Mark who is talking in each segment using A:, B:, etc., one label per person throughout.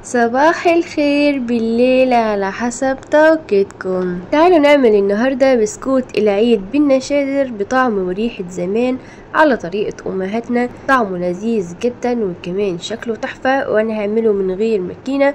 A: صباح الخير بالليل على حسب توقيتكم. تعالوا نعمل النهاردة بسكوت العيد بالنشادر بطعم وريحة زمان على طريقة أمهاتنا. طعمه لذيذ جدا وكمان شكله تحفة، وأنا هعمله من غير ماكينة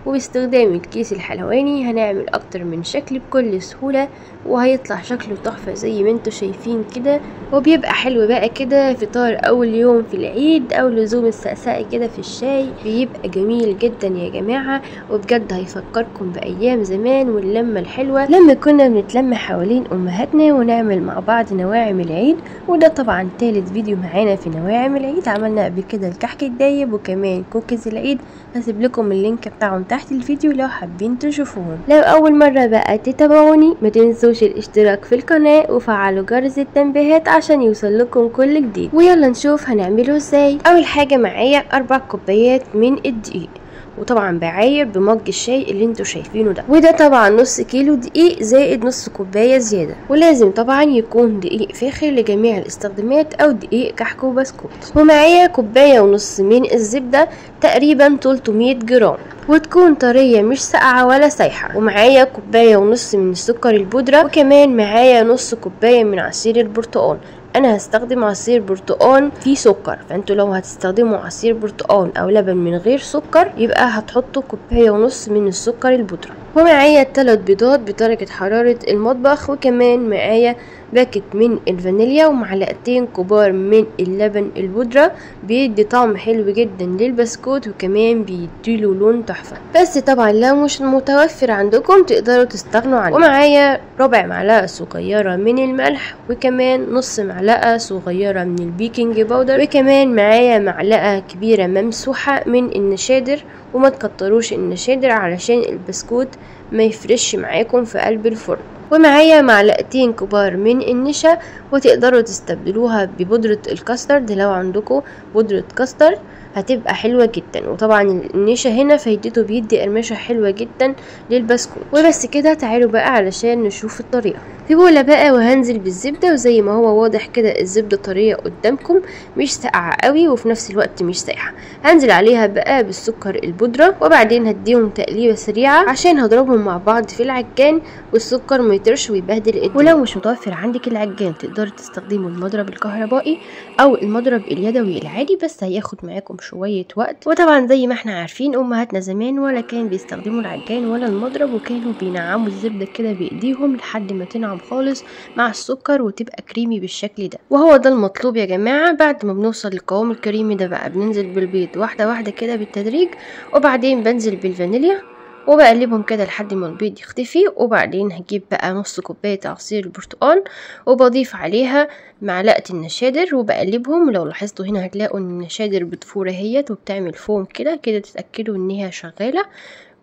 A: وباستخدام الكيس الحلواني. هنعمل اكتر من شكل بكل سهولة وهيطلع شكله تحفة زي ما انتوا شايفين كده، وبيبقى حلو بقى كده فطار اول يوم في العيد او لزوم السقساء كده في الشاي. بيبقى جميل جدا يا جماعة، وبجد هيفكركم بايام زمان واللمة الحلوة لما كنا بنتلم حوالين امهاتنا ونعمل مع بعض نواعم العيد. وده طبعا تالت فيديو معانا في نواعم العيد. عملنا قبل كده الكحك الدايب وكمان كوكيز العيد، هسيب لكم اللينك بتاعهم تحت الفيديو لو حابين تشوفوهم. لو اول مرة بقى تتابعوني ما تنسوش الاشتراك في القناة وفعلوا جرس التنبيهات عشان يوصل لكم كل جديد. ويلا نشوف هنعمله ازاي. اول حاجة معايا 4 كوبايات من الدقيق، وطبعا بعاير بمج الشاي اللي انتوا شايفينه ده، وده طبعا نص كيلو دقيق زائد نص كوبايه زياده. ولازم طبعا يكون دقيق فاخر لجميع الاستخدامات او دقيق كحك وبسكوت. ومعايا كوبايه ونص من الزبده تقريبا 300 جرام، وتكون طريه مش ساقعه ولا سايحه. ومعايا كوبايه ونص من السكر البودره، وكمان معايا نص كوبايه من عصير البرتقال. انا هستخدم عصير برتقال فيه سكر، فانتوا لو هتستخدموا عصير برتقال او لبن من غير سكر يبقى هتحطوا كوبايه ونص من السكر البودره. ومعايا 3 بيضات بدرجه حراره المطبخ، وكمان معايا باكت من الفانيليا ومعلقتين كبار من اللبن البودرة. بيدي طعم حلو جدا للبسكوت وكمان بيديله لون تحفة، بس طبعا لو مش متوفر عندكم تقدروا تستغنوا عنه. ومعايا ربع معلقة صغيرة من الملح، وكمان نص معلقة صغيرة من البيكنج باودر، وكمان معايا معلقة كبيرة ممسوحة من النشادر. وما تكتروش النشادر علشان البسكوت ما يفرش معاكم في قلب الفرن. ومعايا معلقتين كبار من النشا، وتقدروا تستبدلوها ببودرة الكاسترد لو عندكم بودرة كاسترد هتبقى حلوة جدا. وطبعا النشا هنا فايدته بيدي قرمشة حلوة جدا للبسكوت. وبس كده، تعالوا بقى علشان نشوف الطريقة. في بولة بقى وهنزل بالزبدة، وزي ما هو واضح كده الزبدة طرية قدامكم، مش ساقعة قوي وفي نفس الوقت مش سايحة. هنزل عليها بقى بالسكر البودرة، وبعدين هديهم تقليبة سريعة عشان هضربهم مع بعض في العجان والسكر ما يطرش ويبهدل الدنيا. ولو مش متوفر عندك العجان تقدروا تستخدموا المضرب الكهربائي او المضرب اليدوي العادي، بس هياخد معاكم شوية وقت. وطبعا زي ما احنا عارفين امهاتنا زمان ولا كان بيستخدموا العجان ولا المضرب، وكانوا بينعموا الزبدة كده بايديهم لحد ما تنعم خالص مع السكر وتبقى كريمي بالشكل ده. وهو ده المطلوب يا جماعة. بعد ما بنوصل للقوام الكريمي ده بقى بننزل بالبيض واحدة واحدة كده بالتدريج، وبعدين بنزل بالفانيليا وبقلبهم كده لحد ما البيض يختفي. وبعدين هجيب بقى نص كوباية عصير البرتقال وبضيف عليها معلقة النشادر وبقلبهم. لو لاحظتوا هنا هتلاقوا ان النشادر بتفور اهيت وبتعمل فوم كده كده، تتأكدوا ان هي شغالة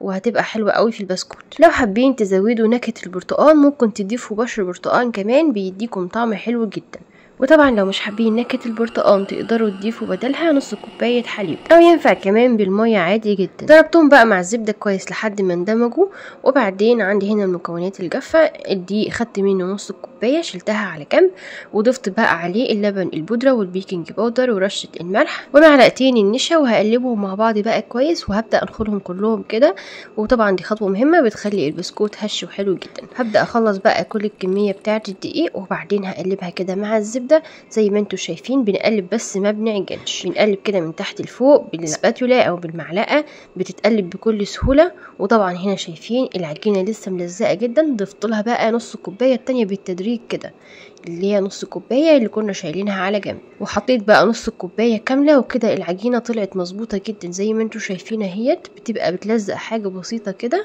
A: وهتبقى حلوة قوي في البسكوت. لو حابين تزودوا نكهة البرتقال ممكن تضيفوا بشر برتقال كمان، بيديكم طعم حلو جدا. وطبعا لو مش حابين نكهة البرتقال تقدروا تضيفوا بدلها نص كوباية حليب، او ينفع كمان بالمية عادي جدا. ضربتهم بقى مع الزبدة كويس لحد ما اندمجوا. وبعدين عندي هنا المكونات الجافة. الدقيق خدت منه نص كوباية شلتها على جنب، وضفت بقى عليه اللبن البودرة والبيكنج باودر ورشة الملح ومعلقتين النشا، وهقلبهم مع بعض بقى كويس وهبدأ انخلهم كلهم كده. وطبعا دي خطوة مهمة بتخلي البسكوت هش وحلو جدا. هبدأ اخلص بقى كل الكمية بتاعة الدقيق، وبعدين هقلبها كده مع الزبدة زي ما انتوا شايفين. بنقلب بس ما بنعجنش، بنقلب كده من تحت لفوق بالسباتولا او بالمعلقة، بتتقلب بكل سهولة. وطبعا هنا شايفين العجينة لسه ملزقة جدا. ضفت لها بقى نص كوباية التانية بالتدريج كده، اللي هي نص كوباية اللي كنا شايلينها على جنب، وحطيت بقى نص كوباية كاملة. وكده العجينة طلعت مظبوطة جدا زي ما انتوا شايفين اهيت. بتبقى بتلزق حاجة بسيطة كده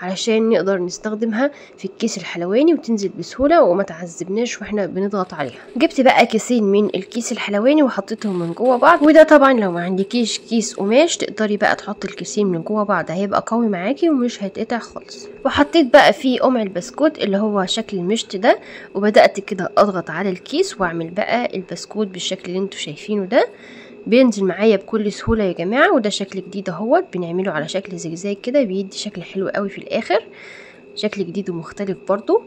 A: علشان نقدر نستخدمها في الكيس الحلواني وتنزل بسهولة وما تعذبناش واحنا بنضغط عليها. جبت بقى كيسين من الكيس الحلواني وحطيتهم من جوه بعض. وده طبعا لو ما عندكيش كيس قماش تقدري بقى تحطي الكيسين من جوه بعض، هيبقى قوي معاكي ومش هيتقطع خالص. وحطيت بقى فيه قمع البسكوت اللي هو شكل المشط ده، وبدأت كده اضغط على الكيس واعمل بقى البسكوت بالشكل اللي انتوا شايفينه ده. بينزل معايا بكل سهولة يا جماعة. وده شكل جديد اهوت، بنعمله على شكل زجزاج كده، بيدي شكل حلو قوي في الاخر، شكل جديد ومختلف برضو.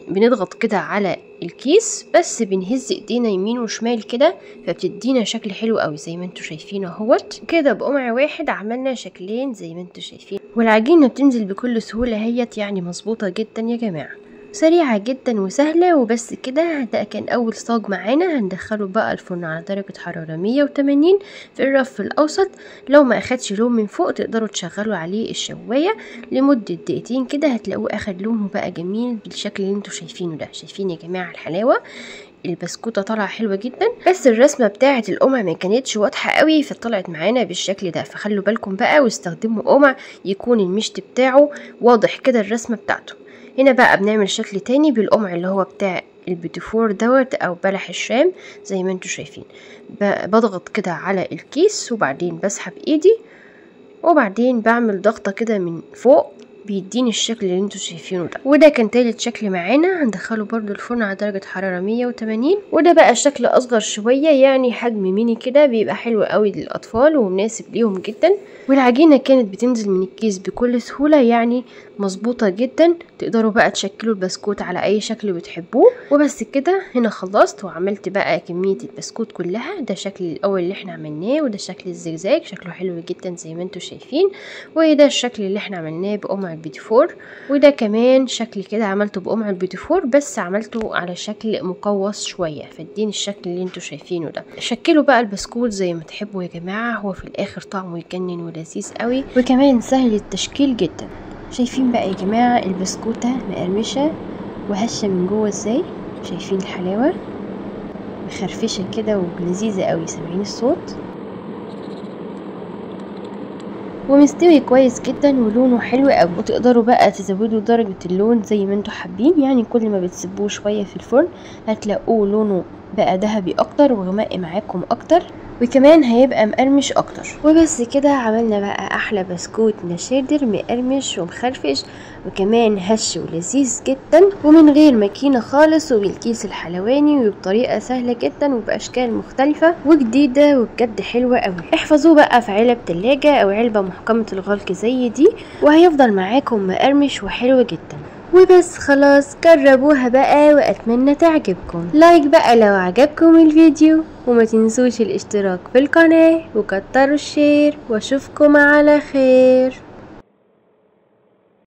A: بنضغط كده على الكيس، بس بنهز ايدينا يمين وشمال كده، فبتدينا شكل حلو قوي زي ما انتوا شايفين اهوت. كده بقمع واحد عملنا شكلين زي ما انتوا شايفين، والعجينه بتنزل بكل سهوله هيت، يعني مظبوطه جدا يا جماعه، سريعة جدا وسهلة. وبس كده، ده كان أول صاج معانا. هندخله بقى الفرن على درجة حرارة 180 في الرف الأوسط. لو ما أخدش لون من فوق تقدروا تشغلوا عليه الشواية لمدة دقيقتين كده، هتلاقوه أخد لونه بقى جميل بالشكل اللي انتوا شايفينه ده. شايفين يا جماعة الحلاوة؟ البسكوتة طالعة حلوة جدا، بس الرسمة بتاعة القمع ما كانتش واضحة قوي، فطلعت معانا بالشكل ده. فخلوا بالكم بقى واستخدموا قمع يكون المشط بتاعه واضح كده الرسمة بتاعته. هنا بقى بنعمل شكل تاني بالقمع اللي هو بتاع البيتيفور دوت او بلح الشام زي ما انتوا شايفين. بضغط كده على الكيس وبعدين بسحب ايدي، وبعدين بعمل ضغطة كده من فوق، بيديني الشكل اللي انتوا شايفينه ده. وده كان تالت شكل معانا. هندخله برضو الفرن على درجة حرارة 180. وده بقى شكل اصغر شوية، يعني حجم ميني كده، بيبقى حلو قوي للاطفال ومناسب ليهم جدا. والعجينة كانت بتنزل من الكيس بكل سهولة، يعني مظبوطة جدا. تقدروا بقى تشكلوا البسكوت على اي شكل بتحبوه. وبس كده، هنا خلصت وعملت بقى كمية البسكوت كلها. ده الشكل الاول اللي احنا عملناه، وده شكل الزجزاج، شكله حلو جدا زي ما انتوا شايفين. وده الشكل اللي احنا عملناه بقمع البيتيفور. وده كمان شكل كده عملته بقمع البيتيفور، بس عملته على شكل مقوس شوية، فاديني الشكل اللي انتوا شايفينه ده. شكلوا بقى البسكوت زي ما تحبوا يا جماعة، هو في الاخر طعمه يجنن ولذيذ قوي، وكمان سهل التشكيل جدا. شايفين بقى يا جماعة البسكوتة مقرمشة وهشة من جوه ازاي؟ شايفين الحلاوة؟ مخرفشة كده ولذيذة قوي. سامعين الصوت؟ ومستوي كويس جدا ولونه حلو قوي. وتقدروا بقى تزودوا درجة اللون زي ما انتوا حابين، يعني كل ما بتسيبوه شوية في الفرن هتلاقوه لونه بقى ذهبي اكتر وغمق معاكم اكتر، وكمان هيبقى مقرمش اكتر. وبس كده عملنا بقى احلى بسكوت نشادر مقرمش ومخرفش وكمان هش ولذيذ جدا، ومن غير ماكينه خالص، وبالكيس الحلواني، وبطريقه سهله جدا وباشكال مختلفه وجديده وبجد حلوه قوي. احفظوه بقى في علب تلاجة او علبه محكمه الغلق زي دي، وهيفضل معاكم مقرمش وحلو جدا. وبس خلاص، جربوها بقى واتمنى تعجبكم. لايك بقى لو عجبكم الفيديو، وما تنسوش الاشتراك في القناة وكتروا الشير، واشوفكم على خير.